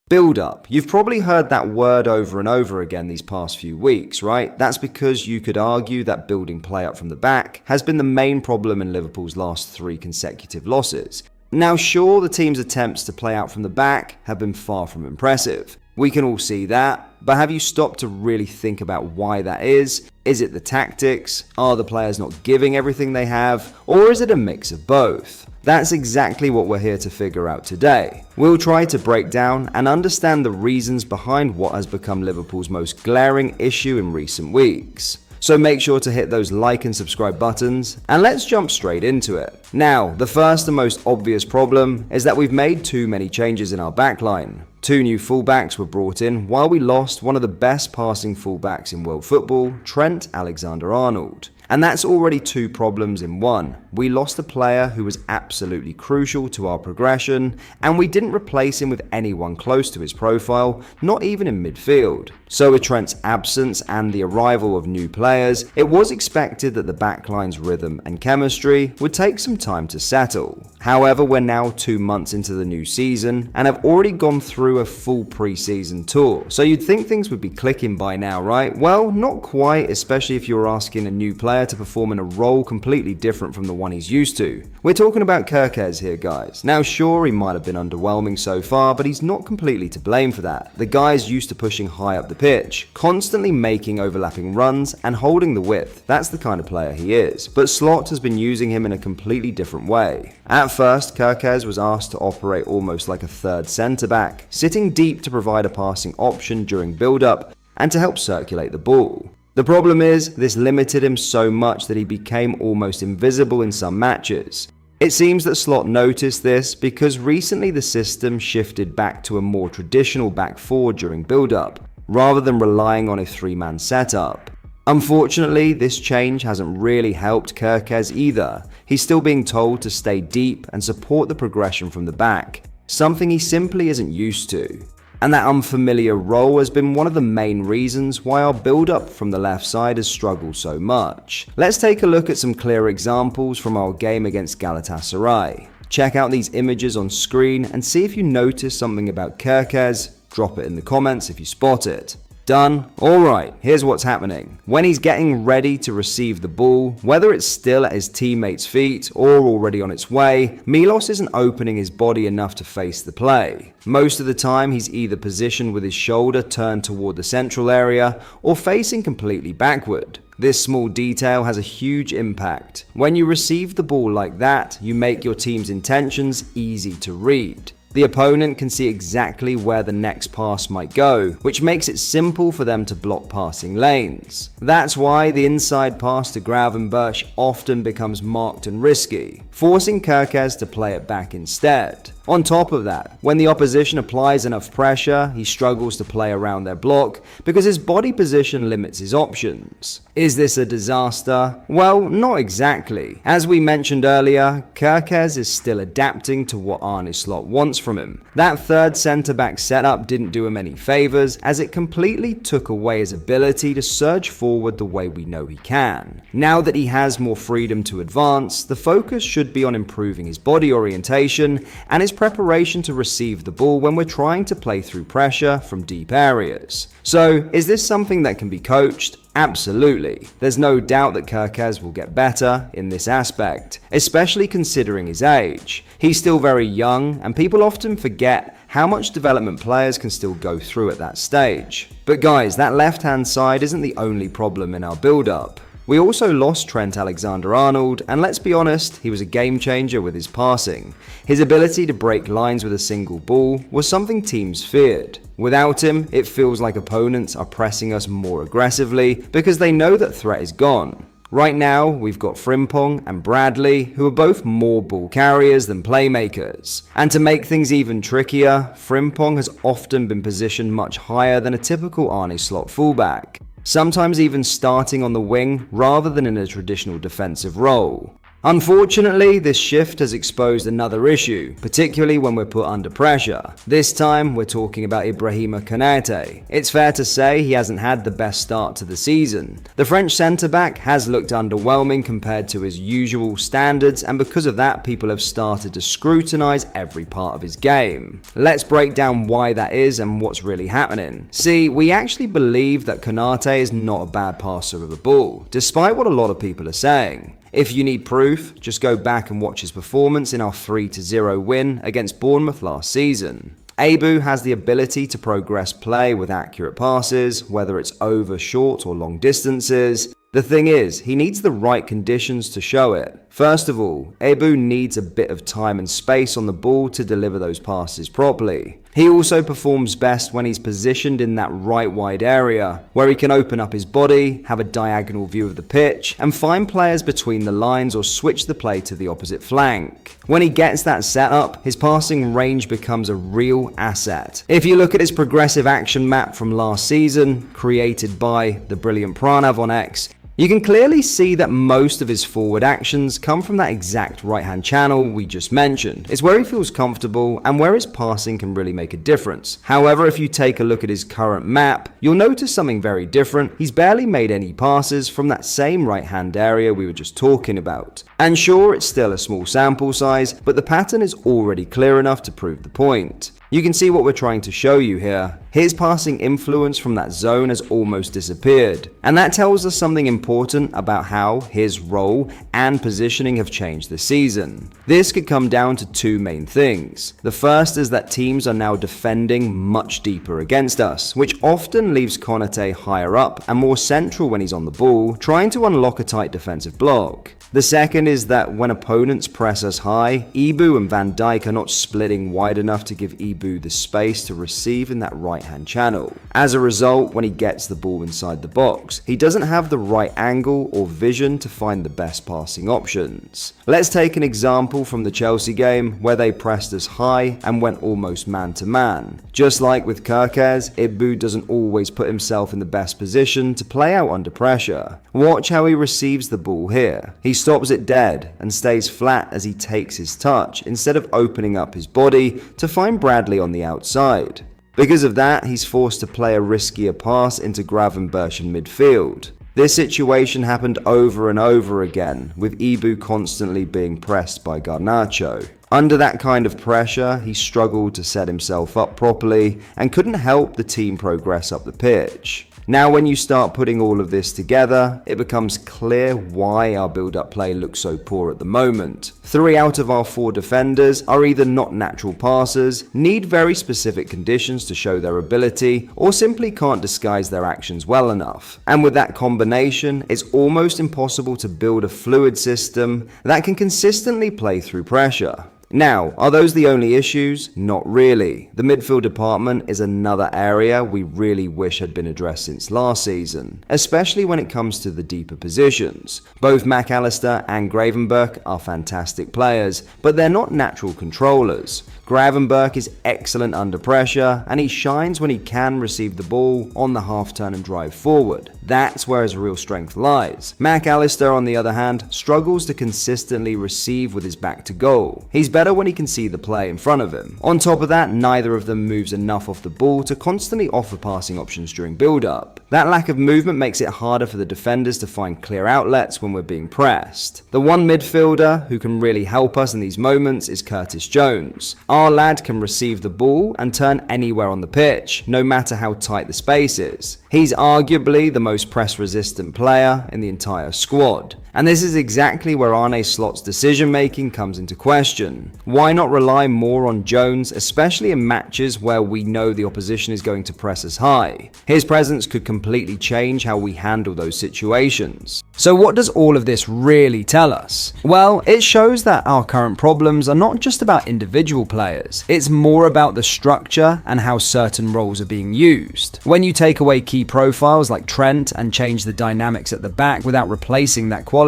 Build-up. You've probably heard that word over and over again these past few weeks, right? That's because you could argue that building play up from the back has been the main problem in Liverpool's last 3 consecutive losses. Now sure, the team's attempts to play out from the back have been far from impressive. We can all see that, but have you stopped to really think about why that is? Is it the tactics? Are the players not giving everything they have? Or is it a mix of both? That's exactly what we're here to figure out today. We'll try to break down and understand the reasons behind what has become Liverpool's most glaring issue in recent weeks. So make sure to hit those like and subscribe buttons, and let's jump straight into it. Now, the first and most obvious problem is that we've made too many changes in our backline. 2 new fullbacks were brought in while we lost one of the best passing fullbacks in world football, Trent Alexander-Arnold. And that's already 2 problems in one. We lost a player who was absolutely crucial to our progression, and we didn't replace him with anyone close to his profile, not even in midfield. So with Trent's absence and the arrival of new players, it was expected that the backline's rhythm and chemistry would take some time to settle. However, we're now 2 months into the new season and have already gone through a full pre-season tour. So you'd think things would be clicking by now, right? Well, not quite, especially if you're asking a new player to perform in a role completely different from the one he's used to. We're talking about Jurgen here, guys. Now sure, he might have been underwhelming so far, but he's not completely to blame for that. The guy's used to pushing high up the pitch, constantly making overlapping runs and holding the width. That's the kind of player he is. But Slot has been using him in a completely different way. At first, Jurgen was asked to operate almost like a third centre-back, sitting deep to provide a passing option during build-up and to help circulate the ball. The problem is, this limited him so much that he became almost invisible in some matches. It seems that Slot noticed this because recently the system shifted back to a more traditional back four during build-up, rather than relying on a 3-man setup. Unfortunately, this change hasn't really helped Jurgen either. He's still being told to stay deep and support the progression from the back, something he simply isn't used to. And that unfamiliar role has been one of the main reasons why our build-up from the left side has struggled so much. Let's take a look at some clear examples from our game against Galatasaray. Check out these images on screen and see if you notice something about Jurgen. Drop it in the comments if you spot it. Done? Alright, here's what's happening. When he's getting ready to receive the ball, whether it's still at his teammates' feet or already on its way, Milos isn't opening his body enough to face the play. Most of the time he's either positioned with his shoulder turned toward the central area or facing completely backward. This small detail has a huge impact. When you receive the ball like that, you make your team's intentions easy to read. The opponent can see exactly where the next pass might go, which makes it simple for them to block passing lanes. That's why the inside pass to Gravenberch often becomes marked and risky, forcing Jurgen to play it back instead. On top of that, when the opposition applies enough pressure, he struggles to play around their block because his body position limits his options. Is this a disaster? Well, not exactly. As we mentioned earlier, Jurgen is still adapting to what Arne Slot wants from him. That third centre-back setup didn't do him any favours, as it completely took away his ability to surge forward the way we know he can. Now that he has more freedom to advance, the focus should be on improving his body orientation and his preparation to receive the ball when we're trying to play through pressure from deep areas. So, is this something that can be coached? Absolutely. There's no doubt that Jurgen will get better in this aspect, especially considering his age. He's still very young, and people often forget how much development players can still go through at that stage. But guys, that left-hand side isn't the only problem in our build-up. We also lost Trent Alexander-Arnold, and let's be honest, he was a game changer with his passing. His ability to break lines with a single ball was something teams feared. Without him, it feels like opponents are pressing us more aggressively because they know that threat is gone. Right now, we've got Frimpong and Bradley, who are both more ball carriers than playmakers. And to make things even trickier, Frimpong has often been positioned much higher than a typical Arne Slot fullback, sometimes even starting on the wing rather than in a traditional defensive role. Unfortunately, this shift has exposed another issue, particularly when we're put under pressure. This time, we're talking about Ibrahima Konate. It's fair to say he hasn't had the best start to the season. The French centre-back has looked underwhelming compared to his usual standards, and because of that, people have started to scrutinise every part of his game. Let's break down why that is and what's really happening. See, we actually believe that Konate is not a bad passer of the ball, despite what a lot of people are saying. If you need proof, just go back and watch his performance in our 3-0 win against Bournemouth last season. Abu has the ability to progress play with accurate passes, whether it's over short or long distances. The thing is, he needs the right conditions to show it. First of all, Abu needs a bit of time and space on the ball to deliver those passes properly. He also performs best when he's positioned in that right wide area, where he can open up his body, have a diagonal view of the pitch, and find players between the lines or switch the play to the opposite flank. When he gets that set up, his passing range becomes a real asset. If you look at his progressive action map from last season, created by the brilliant Pranav on X, you can clearly see that most of his forward actions come from that exact right-hand channel we just mentioned. It's where he feels comfortable and where his passing can really make a difference. However, if you take a look at his current map, you'll notice something very different. He's barely made any passes from that same right-hand area we were just talking about. And sure, it's still a small sample size, but the pattern is already clear enough to prove the point. You can see what we're trying to show you here. His passing influence from that zone has almost disappeared, and that tells us something important about how his role and positioning have changed this season. This could come down to two main things. The first is that teams are now defending much deeper against us, which often leaves Konate higher up and more central when he's on the ball, trying to unlock a tight defensive block. The second is that when opponents press us high, Ibu and Van Dijk are not splitting wide enough to give Ibu the space to receive in that right-hand channel. As a result, when he gets the ball inside the box, he doesn't have the right angle or vision to find the best passing options. Let's take an example from the Chelsea game where they pressed us high and went almost man-to-man. Just like with Kirkez, Ibu doesn't always put himself in the best position to play out under pressure. Watch how he receives the ball here. He stops it dead and stays flat as he takes his touch instead of opening up his body to find Bradley on the outside. Because of that, he's forced to play a riskier pass into Gravenberch in midfield. This situation happened over and over again, with Ibu constantly being pressed by Garnacho. Under that kind of pressure, he struggled to set himself up properly and couldn't help the team progress up the pitch. Now when you start putting all of this together, it becomes clear why our build-up play looks so poor at the moment. 3 out of our 4 defenders are either not natural passers, need very specific conditions to show their ability, or simply can't disguise their actions well enough. And with that combination, it's almost impossible to build a fluid system that can consistently play through pressure. Now, are those the only issues? Not really. The midfield department is another area we really wish had been addressed since last season, especially when it comes to the deeper positions. Both McAllister and Gravenberch are fantastic players, but they're not natural controllers. Gravenberch is excellent under pressure, and he shines when he can receive the ball on the half turn and drive forward. That's where his real strength lies. McAllister, on the other hand, struggles to consistently receive with his back to goal. He's better when he can see the play in front of him. On top of that, neither of them moves enough off the ball to constantly offer passing options during build-up. That lack of movement makes it harder for the defenders to find clear outlets when we're being pressed. The one midfielder who can really help us in these moments is Curtis Jones. Our lad can receive the ball and turn anywhere on the pitch, no matter how tight the space is. He's arguably the most press-resistant player in the entire squad. And this is exactly where Arne Slot's decision-making comes into question. Why not rely more on Jones, especially in matches where we know the opposition is going to press us high? His presence could completely change how we handle those situations. So what does all of this really tell us? Well, it shows that our current problems are not just about individual players. It's more about the structure and how certain roles are being used. When you take away key profiles like Trent and change the dynamics at the back without replacing that quality,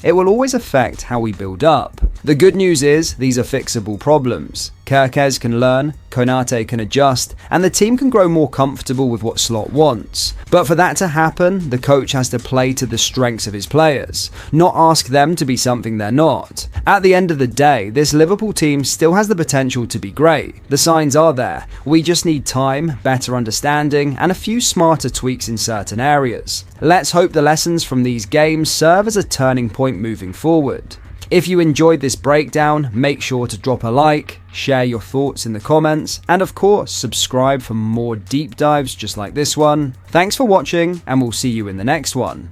it will always affect how we build up. The good news is these are fixable problems. Kerkez can learn, Konate can adjust, and the team can grow more comfortable with what Slot wants. But for that to happen, the coach has to play to the strengths of his players, not ask them to be something they're not. At the end of the day, this Liverpool team still has the potential to be great. The signs are there. We just need time, better understanding, and a few smarter tweaks in certain areas. Let's hope the lessons from these games serve as a turning point moving forward. If you enjoyed this breakdown, make sure to drop a like, share your thoughts in the comments, and of course, subscribe for more deep dives just like this one. Thanks for watching, and we'll see you in the next one.